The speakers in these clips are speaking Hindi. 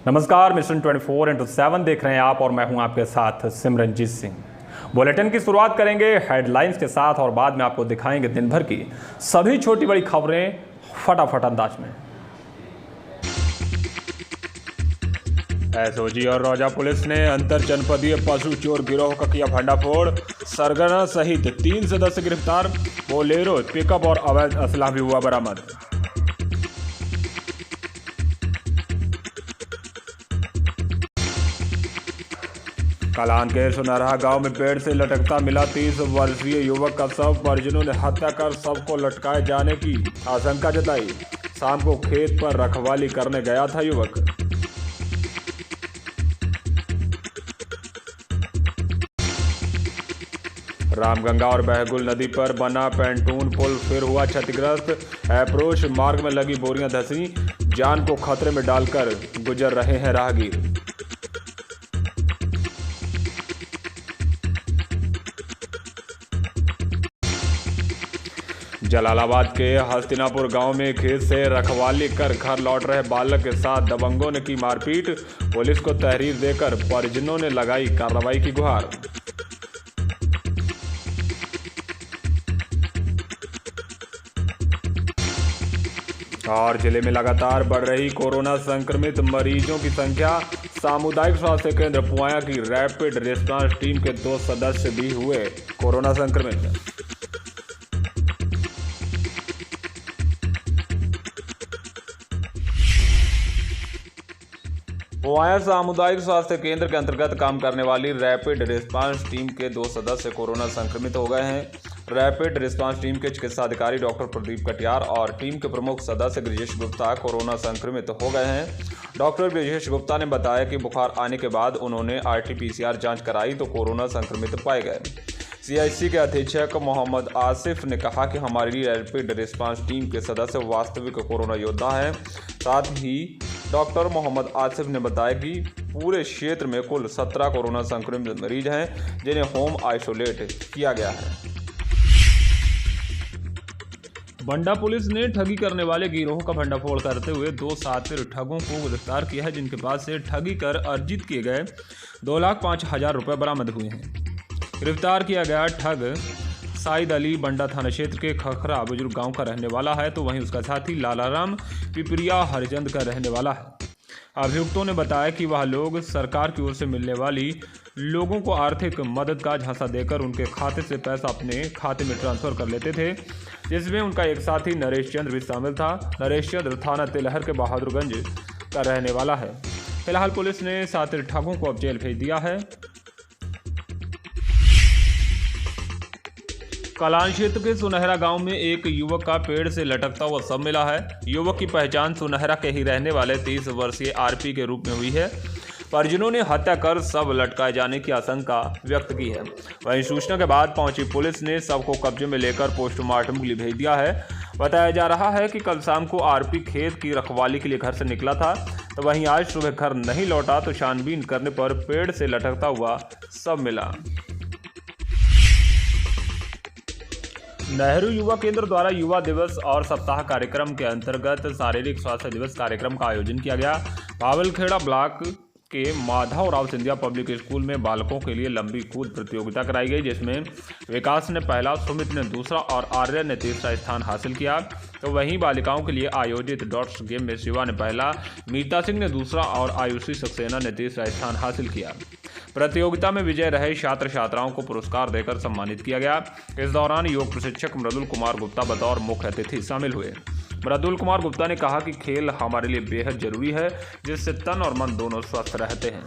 नमस्कार, मिशन 24x7 देख रहे हैं आप और मैं हूं आपके साथ सिमरनजीत सिंह। बुलेटिन की शुरुआत करेंगे हेडलाइंस के साथ और बाद में आपको दिखाएंगे दिन भर की सभी छोटी बड़ी खबरें फटाफट अंदाज में। एसओजी और रौजा पुलिस ने अंतर जनपदीय पशु चोर गिरोह का किया भंडाफोड़। सरगना सहित 3 सदस्य गिरफ्तार। बोलेरो, पिकअप और अवैध असला भी हुआ बरामद। कलान के सुनहरा गांव में पेड़ से लटकता मिला 30 वर्षीय युवक का शव। परिजनों ने हत्या कर शव को लटकाए जाने की आशंका जताई। शाम को खेत पर रखवाली करने गया था युवक। रामगंगा और बहगुल नदी पर बना पेंटून पुल फिर हुआ क्षतिग्रस्त। अप्रोच मार्ग में लगी बोरियां धंसी। जान को खतरे में डालकर गुजर रहे हैं राहगीर। जलालाबाद के हस्तिनापुर गांव में खेत से रखवाली कर घर लौट रहे बालक के साथ दबंगों ने की मारपीट। पुलिस को तहरीर देकर परिजनों ने लगाई कार्रवाई की गुहार। और जिले में लगातार बढ़ रही कोरोना संक्रमित मरीजों की संख्या। सामुदायिक स्वास्थ्य केंद्र पुआया की रैपिड रिस्पांस टीम के 2 सदस्य भी हुए कोरोना संक्रमित। पुआया सामुदायिक स्वास्थ्य केंद्र के अंतर्गत काम करने वाली रैपिड रिस्पांस टीम के 2 सदस्य कोरोना संक्रमित हो गए हैं। रैपिड रिस्पांस टीम के चिकित्सा अधिकारी डॉक्टर प्रदीप कटियार और टीम के प्रमुख सदस्य ब्रिजेश गुप्ता कोरोना संक्रमित हो गए हैं। डॉक्टर ब्रिजेश गुप्ता ने बताया कि बुखार आने के बाद उन्होंने RT-PCR जांच कराई तो कोरोना संक्रमित पाए गए। CIC के अधीक्षक मोहम्मद आसिफ ने कहा कि हमारी रैपिड रिस्पांस टीम के सदस्य वास्तविक कोरोना योद्धा हैं। साथ ही डॉक्टर मोहम्मद आसिफ ने बताया कि पूरे क्षेत्र में कुल 17 कोरोना संक्रमित मरीज हैं जिन्हें होम आइसोलेट किया गया है। बंडा पुलिस ने ठगी करने वाले गिरोह का भंडाफोड़ करते हुए 2 शातिर ठगों को गिरफ्तार किया है, जिनके पास से ठगी कर अर्जित किए गए 2,05,000 रुपये बरामद हुए हैं। गिरफ्तार किया गया ठग साइद अली बंडा थाना क्षेत्र के खखरा बुजुर्ग गांव का रहने वाला है, तो वहीं उसका साथी लालाराम पिपरिया हरिचंद का रहने वाला है। अभियुक्तों ने बताया कि वह लोग सरकार की ओर से मिलने वाली लोगों को आर्थिक मदद का झांसा देकर उनके खाते से पैसा अपने खाते में ट्रांसफर कर लेते थे, जिसमें उनका एक साथी नरेश चंद्र भी शामिल था। नरेश चंद्र थाना तिलहर के बहादुरगंज का रहने वाला है। फिलहाल पुलिस ने शातिर ठगों को अब जेल भेज दिया है। कलान क्षेत्र के सुनहरा गांव में एक युवक का पेड़ से लटकता हुआ शव मिला है। युवक की पहचान सुनहरा के ही रहने वाले 30 वर्षीय RP के रूप में हुई है। परिजनों ने हत्या कर शव लटकाए जाने की आशंका व्यक्त की है। वहीं सूचना के बाद पहुंची पुलिस ने शव को कब्जे में लेकर पोस्टमार्टम के लिए भेज दिया है। बताया जा रहा है कि कल शाम को RP खेत की रखवाली के लिए घर से निकला था, तो वहीं आज सुबह घर नहीं लौटा तो छानबीन करने पर पेड़ से लटकता हुआ शव मिला। नेहरू युवा केंद्र द्वारा युवा दिवस और सप्ताह कार्यक्रम के अंतर्गत शारीरिक स्वास्थ्य दिवस कार्यक्रम का आयोजन किया गया। पावलखेड़ा ब्लॉक के माधवराव सिंधिया पब्लिक स्कूल में बालकों के लिए लंबी कूद प्रतियोगिता कराई गई, जिसमें विकास ने पहला, सुमित ने दूसरा और आर्य ने तीसरा स्थान हासिल किया। तो वहीं बालिकाओं के लिए आयोजित डॉट्स गेम में शिवा ने पहला, मीता सिंह ने दूसरा और आयुषी सक्सेना ने तीसरा स्थान हासिल किया। प्रतियोगिता में विजय रहे छात्र छात्राओं को पुरस्कार देकर सम्मानित किया गया। इस दौरान योग प्रशिक्षक मृदुल कुमार गुप्ता बतौर मुख्य अतिथि शामिल हुए। मृदुल कुमार गुप्ता ने कहा कि खेल हमारे लिए बेहद जरूरी है, जिससे तन और मन दोनों स्वस्थ रहते हैं।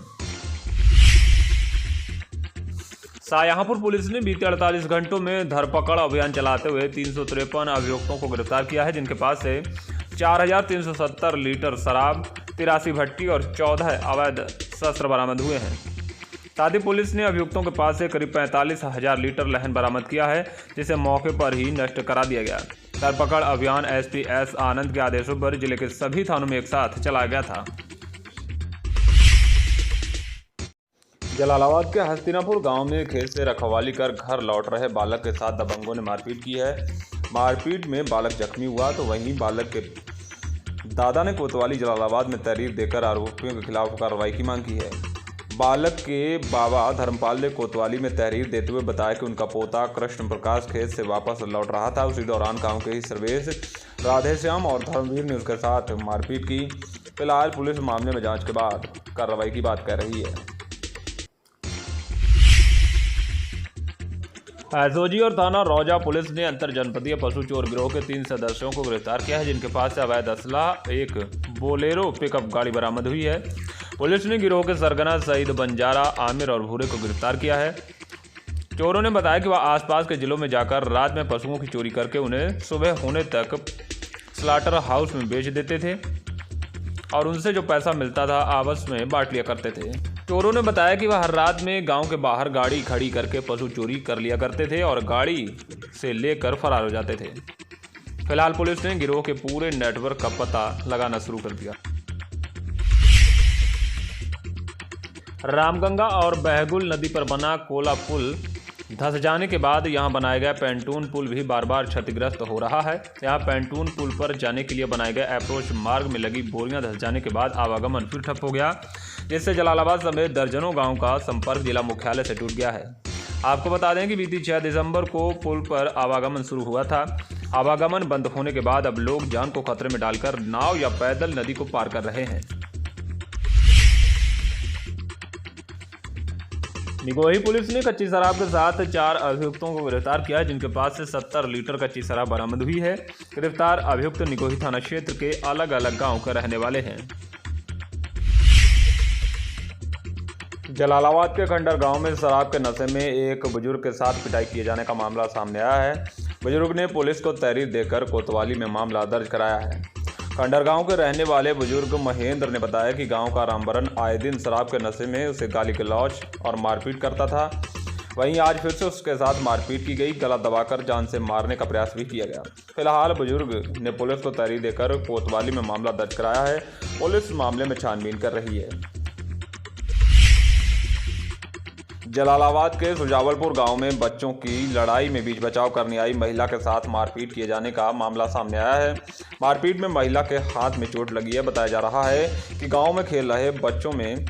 शाहजहांपुर पुलिस ने बीते 48 घंटों में धरपकड़ अभियान चलाते हुए 353 अभियुक्तों को गिरफ्तार किया है, जिनके पास से 4,370 लीटर शराब, 83 भट्टी और 14 अवैध शस्त्र बरामद हुए हैं। साथ ही पुलिस ने अभियुक्तों के पास से करीब 45,000 लीटर लहन बरामद किया है, जिसे मौके पर ही नष्ट करा दिया गया। धरपकड़ अभियान SP S आनंद के आदेशों पर जिले के सभी थानों में एक साथ चलाया गया था। जलालाबाद के हस्तिनापुर गांव में खेत से रखवाली कर घर लौट रहे बालक के साथ दबंगों ने मारपीट की है। मारपीट में बालक जख्मी हुआ, तो वहीं बालक के दादा ने कोतवाली जलालाबाद में तहरीर देकर आरोपियों के खिलाफ कार्रवाई की मांग की है। बालक के बाबा धर्मपाल ने कोतवाली में तहरीर देते हुए बताया कि उनका पोता कृष्ण प्रकाश खेत से वापस लौट रहा था। उसी दौरान गांव के ही सर्वेश, राधेश्याम और धर्मवीर ने उसके साथ मारपीट की। फिलहाल पुलिस मामले में जांच के बाद कार्रवाई की बात कह रही है। एसओजी और थाना रौजा पुलिस ने अंतर जनपदीय पशु चोर गिरोह के 3 सदस्यों को गिरफ्तार किया है, जिनके पास से अवैध असला, एक बोलेरो पिकअप गाड़ी बरामद हुई है। पुलिस ने गिरोह के सरगना सईद, बंजारा, आमिर और भूरे को गिरफ्तार किया है। चोरों ने बताया कि वह आसपास के जिलों में जाकर रात में पशुओं की चोरी करके उन्हें सुबह होने तक स्लाटर हाउस में बेच देते थे और उनसे जो पैसा मिलता था आपस में बांट लिया करते थे। चोरों ने बताया कि वह हर रात में गांव के बाहर गाड़ी खड़ी करके पशु चोरी कर लिया करते थे और गाड़ी से लेकर फरार हो जाते थे। फिलहाल पुलिस ने गिरोह के पूरे नेटवर्क का पता लगाना शुरू कर दिया। रामगंगा और बहगुल नदी पर बना कोला पुल धंस जाने के बाद यहां बनाया गया पेंटून पुल भी बार बार क्षतिग्रस्त हो रहा है। यहां पेंटून पुल पर जाने के लिए बनाए गए अप्रोच मार्ग में लगी बोरियां धंस जाने के बाद आवागमन फिर ठप हो गया, जिससे जलालाबाद समेत दर्जनों गांव का संपर्क जिला मुख्यालय से टूट गया है। आपको बता दें कि बीती 6 दिसंबर को पुल पर आवागमन शुरू हुआ था। आवागमन बंद होने के बाद अब लोग जान को खतरे में डालकर नाव या पैदल नदी को पार कर रहे हैं। निगोही पुलिस ने कच्ची शराब के साथ 4 अभियुक्तों को गिरफ्तार किया है, जिनके पास से 70 लीटर कच्ची शराब बरामद हुई है। गिरफ्तार अभियुक्त निगोही थाना क्षेत्र के अलग अलग गांव के रहने वाले हैं। जलालाबाद के खंडर गांव में शराब के नशे में एक बुजुर्ग के साथ पिटाई किए जाने का मामला सामने आया है। बुजुर्ग ने पुलिस को तहरीर देकर कोतवाली में मामला दर्ज कराया है। खंडर गांव के रहने वाले बुजुर्ग महेंद्र ने बताया कि गांव का रामबरन आए दिन शराब के नशे में उसे गाली गलौज और मारपीट करता था। वहीं आज फिर से उसके साथ मारपीट की गई, गला दबाकर जान से मारने का प्रयास भी किया गया। फिलहाल बुजुर्ग ने पुलिस को तहरीर देकर कोतवाली में मामला दर्ज कराया है। पुलिस मामले में छानबीन कर रही है। जलालाबाद के सुजावलपुर गांव में बच्चों की लड़ाई में बीच बचाव करने आई महिला के साथ मारपीट किए जाने का मामला सामने आया है। मारपीट में महिला के हाथ में चोट लगी है। बताया जा रहा है कि गांव में खेल रहे बच्चों में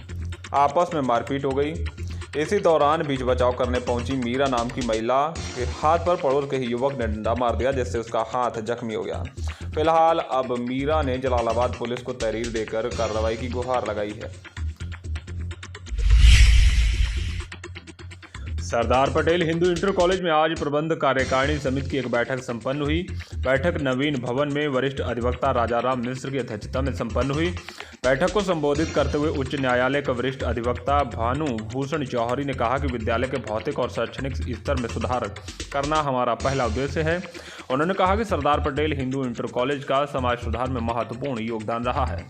आपस में मारपीट हो गई। इसी दौरान बीच बचाव करने पहुंची मीरा नाम की महिला के हाथ पर पड़ोस के ही युवक ने डंडा मार दिया, जिससे उसका हाथ जख्मी हो गया। फिलहाल अब मीरा ने जलालाबाद पुलिस को तहरीर देकर कार्रवाई की गुहार लगाई है। सरदार पटेल हिंदू इंटर कॉलेज में आज प्रबंध कार्यकारिणी समिति की एक बैठक संपन्न हुई। बैठक नवीन भवन में वरिष्ठ अधिवक्ता राजाराम मिश्र की अध्यक्षता में संपन्न हुई। बैठक को संबोधित करते हुए उच्च न्यायालय के वरिष्ठ अधिवक्ता भानु भूषण जौहरी ने कहा कि विद्यालय के भौतिक और शैक्षणिक स्तर में सुधार करना हमारा पहला उद्देश्य है। उन्होंने कहा कि सरदार पटेल हिंदू इंटर कॉलेज का समाज सुधार में महत्वपूर्ण योगदान रहा है।